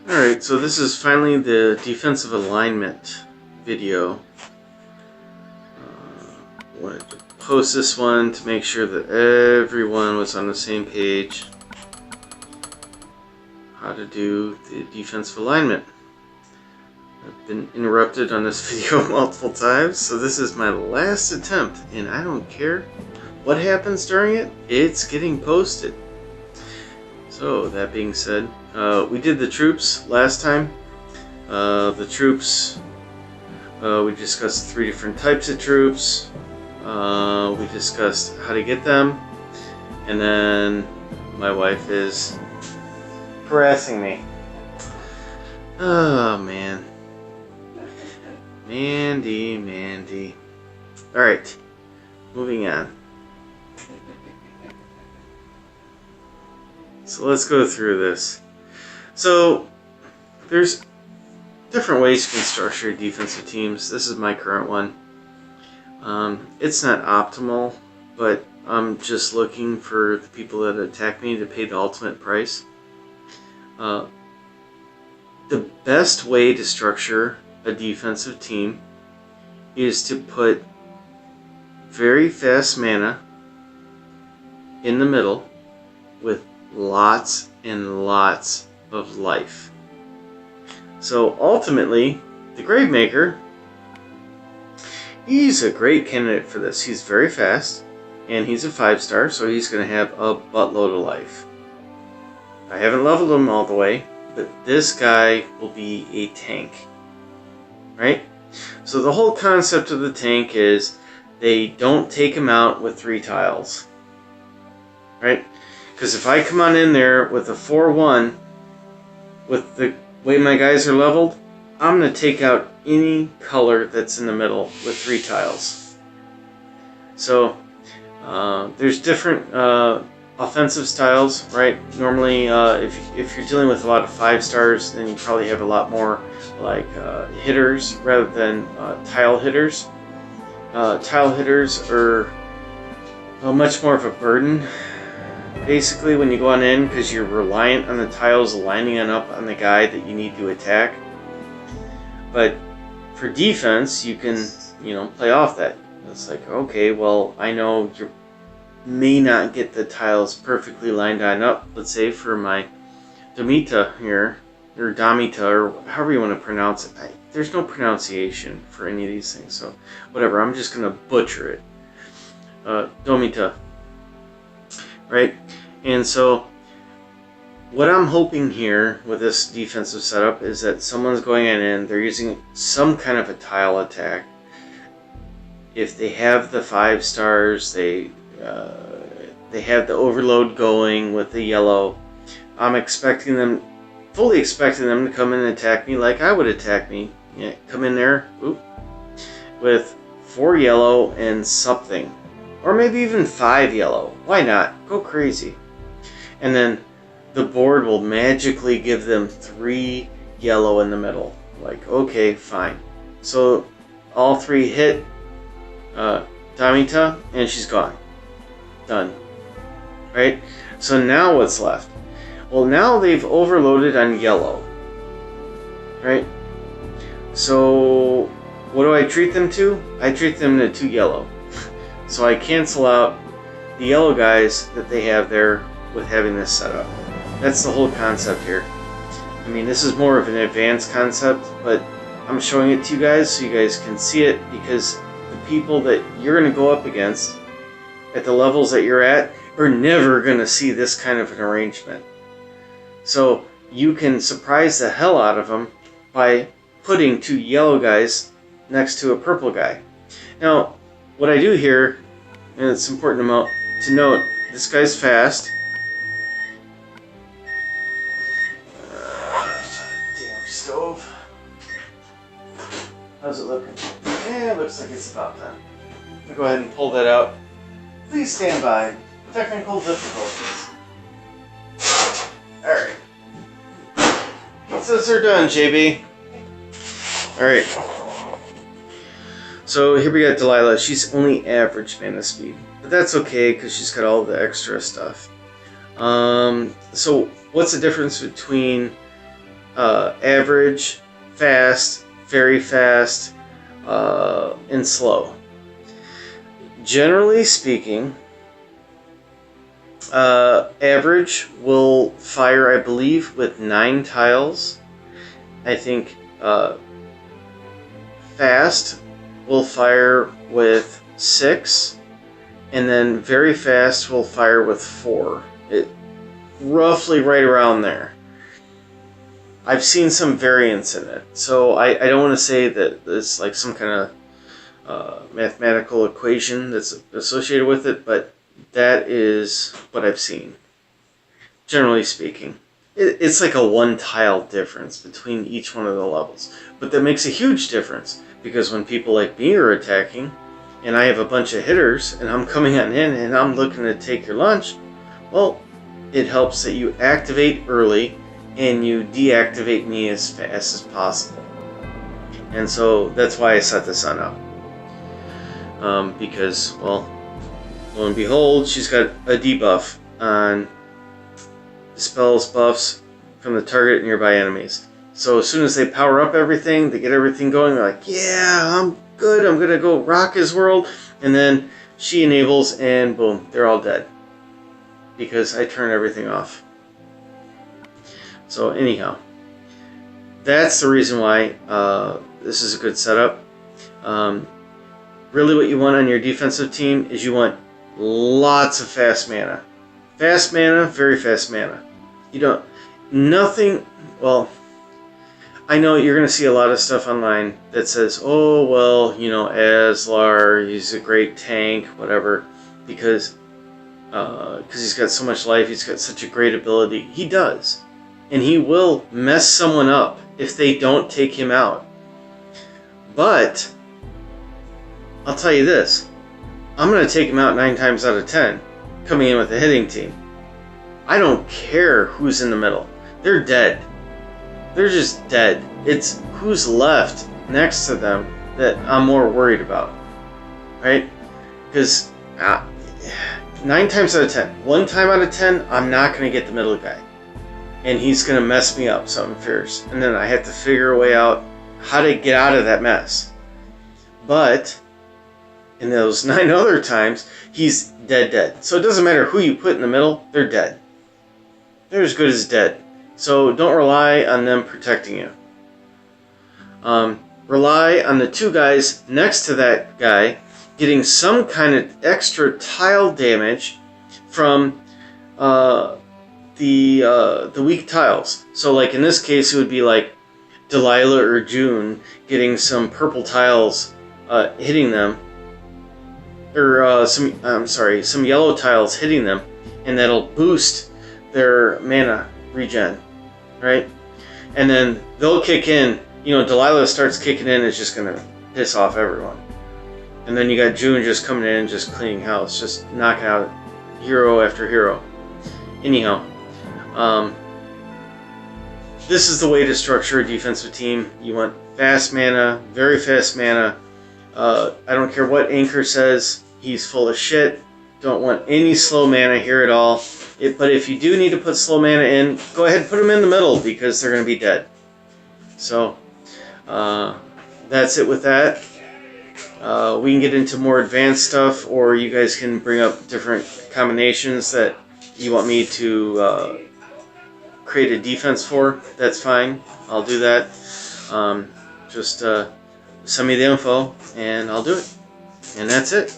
Alright, so this is finally the defensive alignment video. Wanted to post this one to make sure that everyone was on the same page. How to do the defensive alignment. I've been interrupted on this video multiple times, so this is my last attempt, and I don't care what happens during it, it's getting posted. So, that being said, we did the troops last time. The troops, we discussed 3 different types of troops. We discussed how to get them. And then my wife is harassing me. Oh, man. Mandy. Alright, moving on. So let's go through this. So there's different ways you can structure defensive teams. This is my current one. It's not optimal, but I'm just looking for the people that attack me to pay the ultimate price. The best way to structure a defensive team is to put very fast mana in the middle with lots and lots of life. So ultimately, the Gravemaker, he's a great candidate for this. He's very fast, and he's a 5-star, so he's going to have a buttload of life. I haven't leveled him all the way, but this guy will be a tank. Right? So the whole concept of the tank is they don't take him out with 3 tiles. Right? Because if I come on in there with a 4-1, with the way my guys are leveled, I'm going to take out any color that's in the middle with 3 tiles. So, there's different offensive styles, right? Normally, if you're dealing with a lot of 5-stars, then you probably have a lot more like hitters rather than tile hitters. Tile hitters are much more of a burden. Basically, when you go on in, because you're reliant on the tiles lining up on the guy that you need to attack. But for defense, you can, play off that. It's like, okay, well, I know you may not get the tiles perfectly lined on up. Let's say for my Domita here, or Domita, or however you want to pronounce it. There's no pronunciation for any of these things, so whatever. I'm just going to butcher it. Domita. Right? And so, what I'm hoping here with this defensive setup is that someone's going in, they're using some kind of a tile attack. If they have the 5-stars, they have the overload going with the yellow. I'm fully expecting them to come in and attack me like I would attack me. Yeah, come in there, with 4 yellow and something. Or maybe even 5 yellow. Why not? Go crazy. And then the board will magically give them 3 yellow in the middle. Like, okay, fine. So all 3 hit Domita, and she's gone. Done. Right? So now what's left? Well, now they've overloaded on yellow. Right? So what do I treat them to? I treat them to 2 yellow. So I cancel out the yellow guys that they have there with having this set up. That's the whole concept here. I mean, this is more of an advanced concept, but I'm showing it to you guys so you guys can see it, because the people that you're going to go up against at the levels that you're at are never going to see this kind of an arrangement. So you can surprise the hell out of them by putting 2 yellow guys next to a purple guy. Now, what I do here, and it's important to note, this guy's fast. Damn stove. How's it looking? Yeah, it looks like it's about done. I'll go ahead and pull that out. Please stand by. Technical difficulties. Alright. Pizzas are done, JB. Alright. So here we got Delilah. She's only average mana speed, but that's okay because she's got all the extra stuff. So what's the difference between average, fast, very fast, and slow. Generally speaking, average will fire, I believe, with 9 tiles. I think fast will fire with 6, and then very fast will fire with 4. Roughly right around there. I've seen some variance in it, so I don't want to say that it's like some kind of mathematical equation that's associated with it, but that is what I've seen, generally speaking. It's like a 1 tile difference between each one of the levels, but that makes a huge difference, because when people like me are attacking, and I have a bunch of hitters, and I'm coming on in, and I'm looking to take your lunch, well, it helps that you activate early, and you deactivate me as fast as possible. And so that's why I set the sun up. Because, well, lo and behold, she's got a debuff on dispels buffs from the target and nearby enemies. So as soon as they power up everything, they get everything going, they're like, yeah, I'm good, I'm gonna go rock his world. And then she enables, and boom, they're all dead. Because I turn everything off. So anyhow, that's the reason why this is a good setup. Really what you want on your defensive team is you want lots of fast mana. Fast mana, very fast mana. You don't, nothing, well, I know you're going to see a lot of stuff online that says, oh, well, you know, Aslar, he's a great tank, whatever, because he's got so much life, he's got such a great ability. He does. And he will mess someone up if they don't take him out. But I'll tell you this, I'm going to take him out 9 times out of 10 coming in with a hitting team. I don't care who's in the middle. They're dead. They're just dead. It's who's left next to them that I'm more worried about. Right? Because 9 times out of 10, 1 time out of 10, I'm not going to get the middle guy. And he's going to mess me up something fierce. And then I have to figure a way out how to get out of that mess. But in those 9 other times, he's dead. So it doesn't matter who you put in the middle, they're dead. They're as good as dead. So don't rely on them protecting you. Rely on the 2 guys next to that guy getting some kind of extra tile damage from the weak tiles. So like in this case, it would be like Delilah or June getting some purple tiles hitting them, or some yellow tiles hitting them, and that'll boost their mana regen, right? And then they'll kick in. You know, Delilah starts kicking in, it's just gonna piss off everyone. And then you got June just coming in and just cleaning house, just knocking out hero after hero. Anyhow, this is the way to structure a defensive team. You want fast mana, very fast mana. I don't care what Anchor says, he's full of shit. Don't want any slow mana here at all. But if you do need to put slow mana in, go ahead and put them in the middle, because they're going to be dead. So, that's it with that. We can get into more advanced stuff, or you guys can bring up different combinations that you want me to create a defense for. That's fine. I'll do that. Just send me the info, and I'll do it. And that's it.